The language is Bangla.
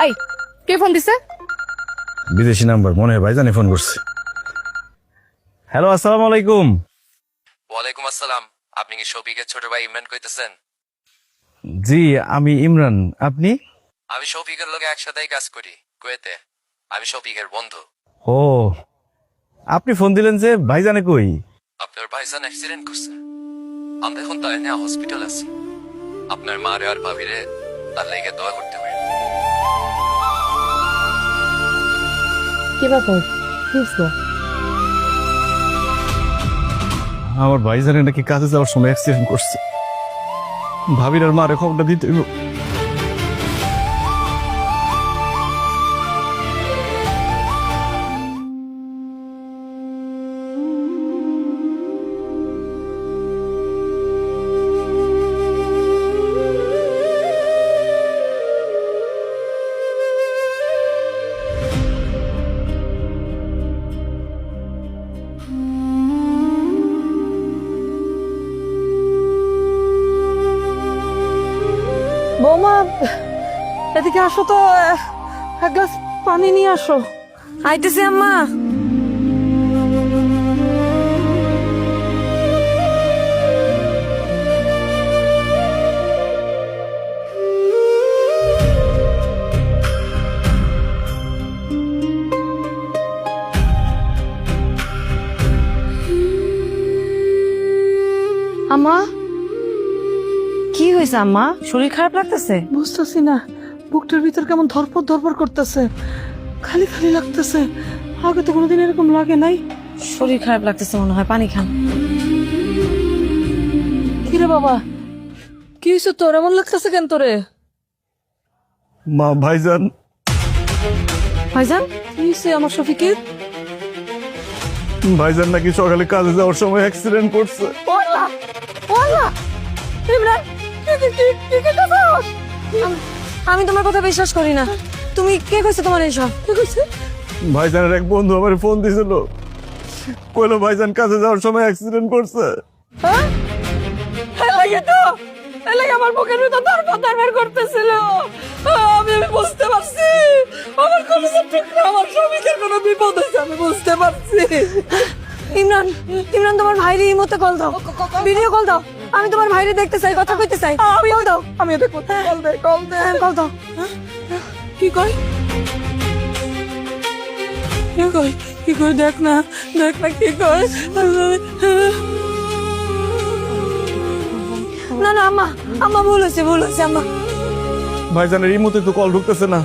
আই কে ফোন দিছে? বিদেশি নাম্বার, মনে হয় ভাইজানে ফোন করছে। হ্যালো, আসসালামু আলাইকুম। ওয়ালাইকুম আসসালাম। আপনি কি শফিকের ছোট ভাই ইমরান কইতেছেন? জি, আমি ইমরান। আপনি? আমি শফিকের লগে একসাথেই কাজ করি কুয়েতে। আমি শফিকের বন্ধু। ও, আপনি ফোন দিলেন যে, ভাইজানে কই? আপনার ভাইজান অ্যাক্সিডেন্ট করছে। আমরা এখন তাই নিয়ে হসপিটাল আছি। আপনার মারে আর ভাবিরে তার লেগে দোয়া করতে পারি। কি ব্যাপার? আমার ভাইজানে নাকি কাজে যাওয়ার সময় অ্যাক্সিডেন্ট করছে। ভাবির আর মারে খবরটা দিতে হইব। বৌমা, এদিকে আসো তো, এক গ্লাস পানি নিয়ে আসো। আইতেছি আম্মা। আম্মা, কি হয়েছে আম্মা? শরীর খারাপ লাগতেছে? বুঝতেছি না, বুকটার ভিতর কেমন ধরপড় ধরপড় করতেছে, খালি খালি লাগতেছে। আগে তো কোনোদিন এরকম লাগে নাই। শরীর খারাপ লাগতেছে মনে হয়, পানি খান। কিরে বাবা, কি হয়েছে তোর? এমন লাগতেছে কেন তোরে? মা, ভাইজান। ভাইজান, কি হয়েছে আমার শফিকের? ভাইজান নাকি সকালে কাজে যাওয়ার সময় অ্যাক্সিডেন্ট করছে। ওয়াল্লাহ ওয়াল্লাহ, ইমরান কি কি কি কি করছস? আমি তোমার কথা বিশ্বাস করি না। তুমি কে কইছে তোমার এইসব? কি কইছে? ভাইজানের এক বন্ধু আমার ফোন দিছিল, কইলো ভাইজান কাজে যাওয়ার সময় অ্যাক্সিডেন্ট করছে। হ্যাঁ, এলাকে তো এলাকে আমার বুকের ভিতর ধরপড় ধরপড় করতেছিল। আমি বুঝতে পারছি আমার কলেজের টুকরা, আমার শফিকের কোনো বিপদ হয়েছে, আমি বুঝতে পারছি। ইমরান, ইমরান তোমার ভাইরে এই মুহূর্তে কল দাও, ভিডিও কল দাও। আমি তোমার ভাইরে দেখতে চাই, কথা কইতে চাই। কল দাও। আমি দেখো, কল দে কল দে। কল দাও। কি কই কি কই কি কই, দেখ না কি কই। না না আম্মা, আম্মা ভুল হয়েছে আম্মা। ভাইজানের এই মুহূর্তে তো কল ঢুকতেছে না।